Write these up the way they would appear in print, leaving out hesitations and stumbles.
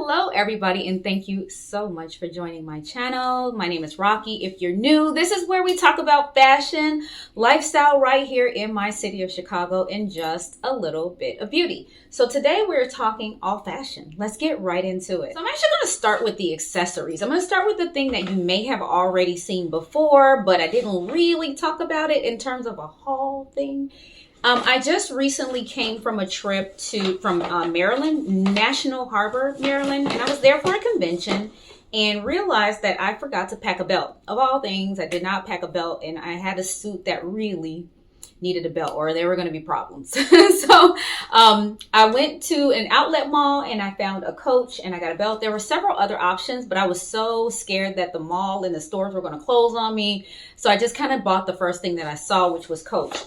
Hello everybody, and thank you so much for joining my channel. My name is Rocky. If you're new, this is where we talk about fashion, lifestyle right here in my city of Chicago, and just a little bit of beauty. So today we're talking all fashion. Let's get right into it. So I'm actually going to start with the accessories. I'm going to start with the thing that you may have already seen before, but I didn't really talk about it in terms of a haul thing. I just recently came from a trip from Maryland, National Harbor, Maryland, and I was there for a convention and realized that I forgot to pack a belt. Of all things, I did not pack a belt, and I had a suit that really needed a belt or there were going to be problems. So I went to an outlet mall and I found a Coach and I got a belt. There were several other options, but I was so scared that the mall and the stores were going to close on me. So I just kind of bought the first thing that I saw, which was Coach.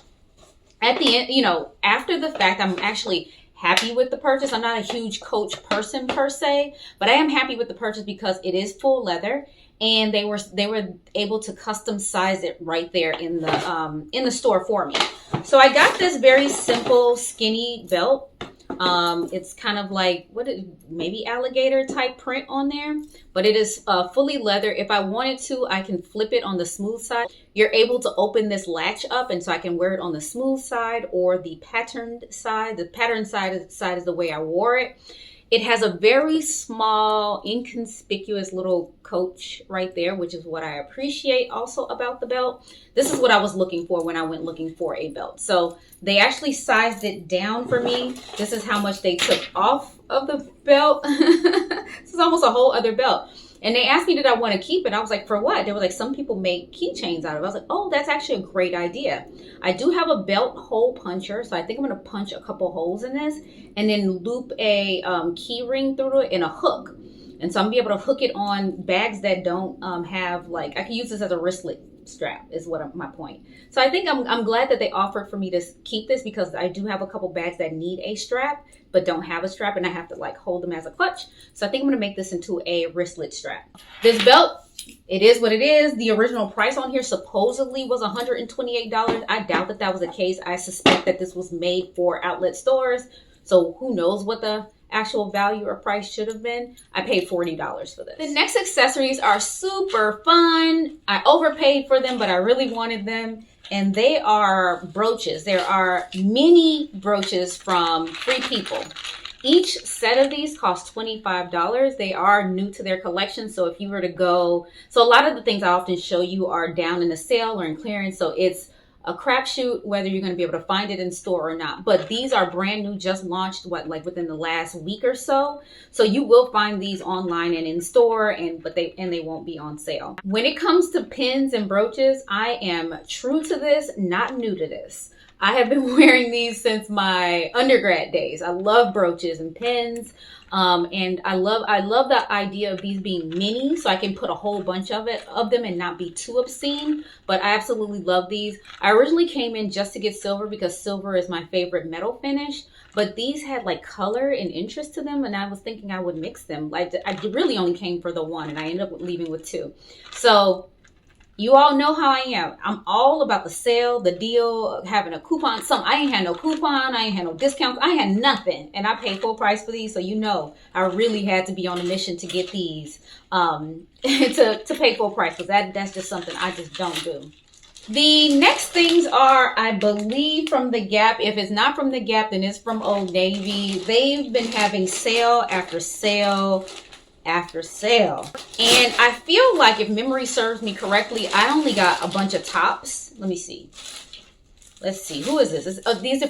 At the end, after the fact, I'm actually happy with the purchase. I'm not a huge Coach person per se, but I am happy with the purchase because it is full leather, and they were able to custom size it right there in the store for me. So I got this very simple skinny belt. It's kind of like maybe alligator type print on there, but it is fully leather. If I wanted to, I can flip it on the smooth side. You're able to open this latch up, and so I can wear it on the smooth side or the patterned side. The patterned side is the way I wore it. It has a very small, inconspicuous little Coach right there, which is what I appreciate also about the belt. This is what I was looking for when I went looking for a belt. So they actually sized it down for me. This is how much they took off of the belt. This is almost a whole other belt. And they asked me, did I want to keep it? I was like, for what? They were like, some people make keychains out of it. I was like, oh, that's actually a great idea. I do have a belt hole puncher, so I think I'm going to punch a couple holes in this and then loop a key ring through it and a hook. And so I'm going to be able to hook it on bags that don't have, I can use this as a wristlet strap is my point. So I think I'm glad that they offered for me to keep this because I do have a couple bags that need a strap but don't have a strap, and I have to hold them as a clutch. So I think I'm going to make this into a wristlet strap. This belt, it is what it is. The original price on here supposedly was $128. I doubt that that was the case. I suspect that this was made for outlet stores. So who knows what the actual value or price should have been. I paid $40 for this. The next accessories are super fun. I overpaid for them, but I really wanted them. And they are brooches. There are mini brooches from Free People. Each set of these costs $25. They are new to their collection. So if you were to go, so a lot of the things I often show you are down in the sale or in clearance. So it's a crapshoot whether you're going to be able to find it in store or not. But these are brand new, just launched within the last week or so. So you will find these online and in store, and they won't be on sale. When it comes to pins and brooches, I am true to this, not new to this. I have been wearing these since my undergrad days. I love brooches and pins. And I love the idea of these being mini, so I can put a whole bunch of them and not be too obscene. But I absolutely love these. I originally came in just to get silver because silver is my favorite metal finish. But these had color and interest to them, and I was thinking I would mix them. I really only came for the one, and I ended up leaving with two. So you all know how I am. I'm all about the sale, the deal, having a coupon. I ain't had no coupon. I ain't had no discounts. I had nothing. And I paid full price for these. So I really had to be on a mission to get these to pay full price. Because that's just something I just don't do. The next things are, I believe, from the Gap. If it's not from the Gap, then it's from Old Navy. They've been having sale after sale after sale, and I feel like, if memory serves me correctly, I only got a bunch of tops. Let me see. Let's see, who is this?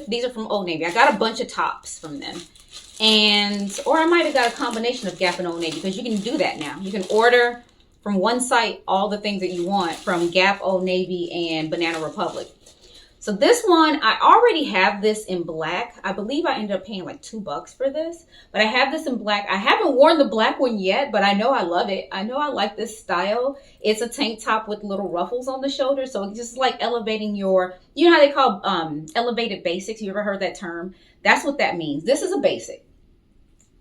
These are from Old Navy. I got a bunch of tops from them, or I might have got a combination of Gap and Old Navy, because you can do that now. You can order from one site all the things that you want from Gap, Old Navy, and Banana Republic. So this one, I already have this in black. I believe I ended up paying $2 for this, but I have this in black. I haven't worn the black one yet, but I know I love it. I know I like this style. It's a tank top with little ruffles on the shoulder. So it's just elevating how they call elevated basics. You ever heard that term? That's what that means. This is a basic.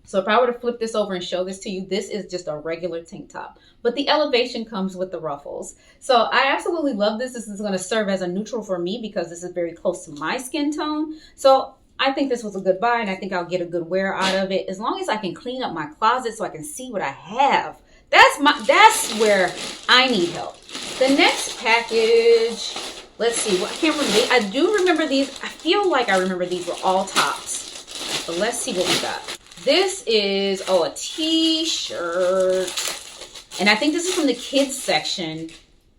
So if I were to flip this over and show this to you, this is just a regular tank top. But the elevation comes with the ruffles. So I absolutely love this. This is going to serve as a neutral for me because this is very close to my skin tone. So I think this was a good buy, and I think I'll get a good wear out of it as long as I can clean up my closet so I can see what I have. That's where I need help. The next package, let's see. I can't remember. I do remember these. I feel like I remember these were all tops. But let's see what we got. This is, a t-shirt. And I think this is from the kids section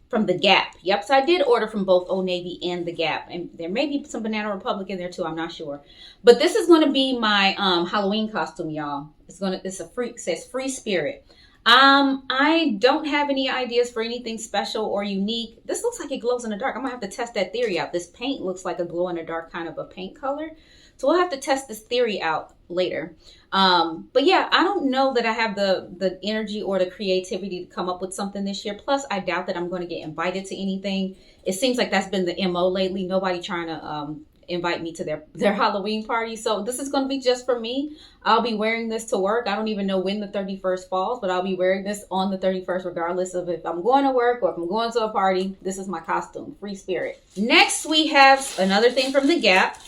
from the Gap. Yep, so I did order from both Old Navy and the Gap. And there may be some Banana Republic in there too. I'm not sure. But this is going to be my Halloween costume, y'all. It says Free Spirit. I don't have any ideas for anything special or unique. This looks like it glows in the dark. I'm gonna have to test that theory out. This paint looks like a glow in the dark kind of a paint color. So we'll have to test this theory out later. But yeah, I don't know that I have the energy or the creativity to come up with something this year. Plus, I doubt that I'm going to get invited to anything. It seems like that's been the MO lately. Nobody trying to invite me to their Halloween party. So this is going to be just for me. I'll be wearing this to work. I don't even know when the 31st falls, but I'll be wearing this on the 31st regardless of if I'm going to work or if I'm going to a party. This is my costume, Free Spirit. Next, we have another thing from the Gap.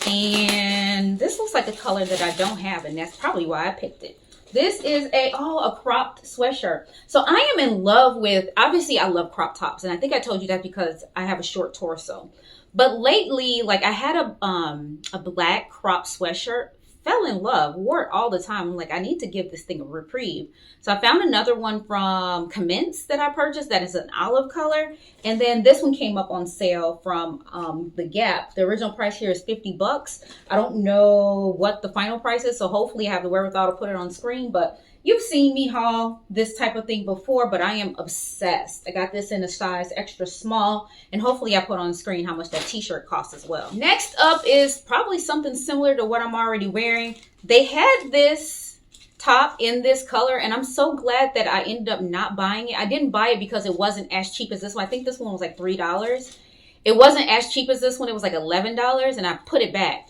And this looks like a color that I don't have, and that's probably why I picked it. This is a cropped sweatshirt. So I am in love with, obviously I love crop tops, and I think I told you that because I have a short torso. But lately, like I had a black crop sweatshirt, fell in love, wore it all the time. I'm like, I need to give this thing a reprieve. So I found another one from Commence that I purchased that is an olive color. And then this one came up on sale from the Gap. The original price here is $50. I don't know what the final price is, so hopefully I have the wherewithal to put it on screen. But you've seen me haul this type of thing before, but I am obsessed. I got this in a size extra small, and hopefully I put on screen how much that t-shirt costs as well. Next up is probably something similar to what I'm already wearing. They had this top in this color, and I'm so glad that I ended up not buying it. I didn't buy it because it wasn't as cheap as this one. I think this one was like $3. It wasn't as cheap as this one. It was like $11, and I put it back.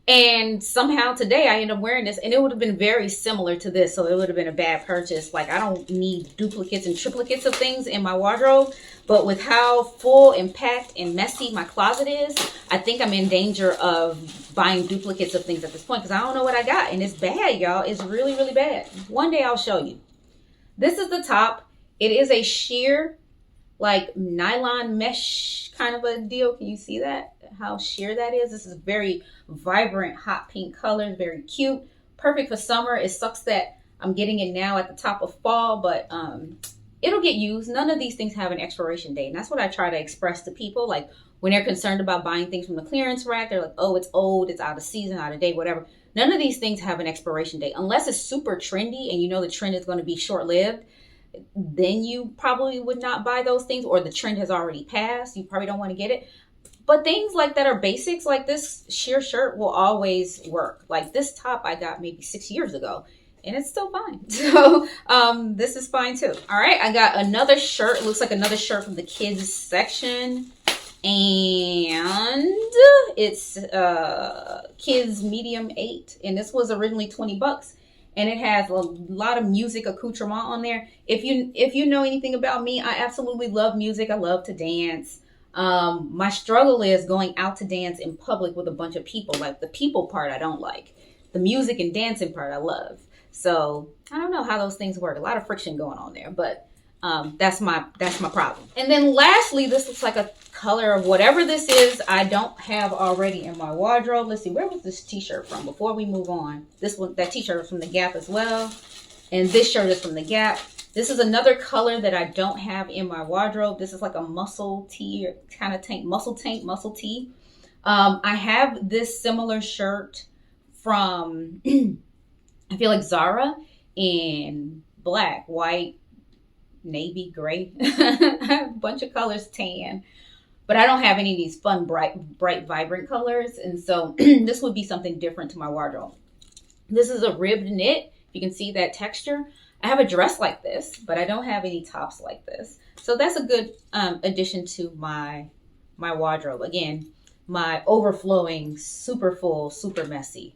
And somehow today I ended up wearing this, and it would have been very similar to this. So it would have been a bad purchase. Like, I don't need duplicates and triplicates of things in my wardrobe. But with how full and packed and messy my closet is, I think I'm in danger of buying duplicates of things at this point because I don't know what I got. And it's bad, y'all. It's really, really bad. One day I'll show you. This is the top. It is a sheer, like nylon mesh kind of a deal. Can you see that? How sheer that is. This is very vibrant hot pink colors, very cute, perfect for summer. It sucks that I'm getting it now at the top of fall, but it'll get used. None of these things have an expiration date, and that's what I try to express to people. Like when they're concerned about buying things from the clearance rack, they're like, oh, it's old, it's out of season, out of date, whatever. None of these things have an expiration date unless it's super trendy and you know the trend is going to be short-lived. Then you probably would not buy those things, or the trend has already passed. You probably don't want to get it. But things like that are basics, like this sheer shirt will always work. Like this top I got maybe 6 years ago, and it's still fine. So this is fine too. All right, I got another shirt. It looks like another shirt from the kids section. And it's kids medium 8. And this was originally $20. And it has a lot of music accoutrement on there. If you know anything about me, I absolutely love music. I love to dance. My struggle is going out to dance in public with a bunch of people. Like the people part I don't like. The music and dancing part I love. So I don't know how those things work. A lot of friction going on there, but that's my problem. And then lastly, this looks like a color of whatever this is I don't have already in my wardrobe. Let's see, where was this t-shirt from before we move on? That t-shirt was from the Gap as well. And this shirt is from the Gap. This is another color that I don't have in my wardrobe. This is like a muscle tee, or kind of muscle tee. I have this similar shirt from, I feel like Zara, in black, white, navy, gray, a bunch of colors, tan. But I don't have any of these fun, bright, vibrant colors. And so this would be something different to my wardrobe. This is a ribbed knit. You can see that texture. I have a dress like this, but I don't have any tops like this. So that's a good addition to my wardrobe. Again, my overflowing, super full, super messy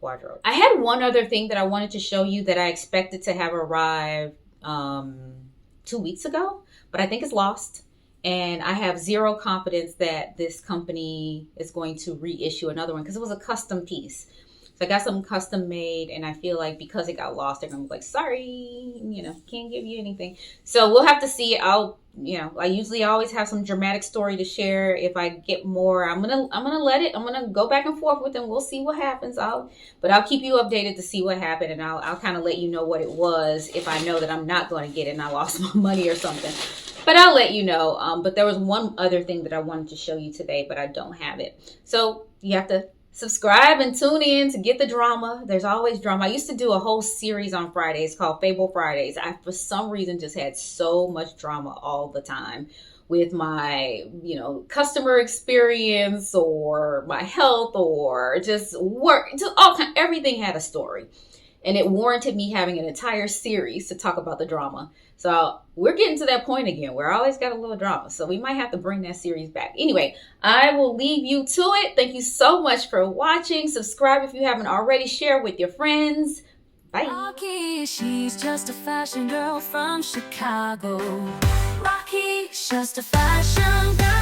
wardrobe. I had one other thing that I wanted to show you that I expected to have arrived 2 weeks ago, but I think it's lost. And I have zero confidence that this company is going to reissue another one because it was a custom piece. So I got something custom made, and I feel like because it got lost, they're gonna be like, "Sorry, can't give you anything." So we'll have to see. I usually always have some dramatic story to share. If I get more, I'm gonna let it. I'm gonna go back and forth with them. We'll see what happens. But I'll keep you updated to see what happened, and I'll kind of let you know what it was if I know that I'm not going to get it and I lost my money or something. But I'll let you know. But there was one other thing that I wanted to show you today, but I don't have it. So you have to subscribe and tune in to get the drama. There's always drama. I used to do a whole series on Fridays called Fable Fridays. I, for some reason, just had so much drama all the time with my, customer experience or my health or just work. Just everything had a story. And it warranted me having an entire series to talk about the drama. So we're getting to that point again. We're always got a little drama. So we might have to bring that series back. Anyway, I will leave you to it. Thank you so much for watching. Subscribe if you haven't already. Share with your friends. Bye. Rocky, she's just a fashion girl from Chicago. Rocky, just a fashion girl.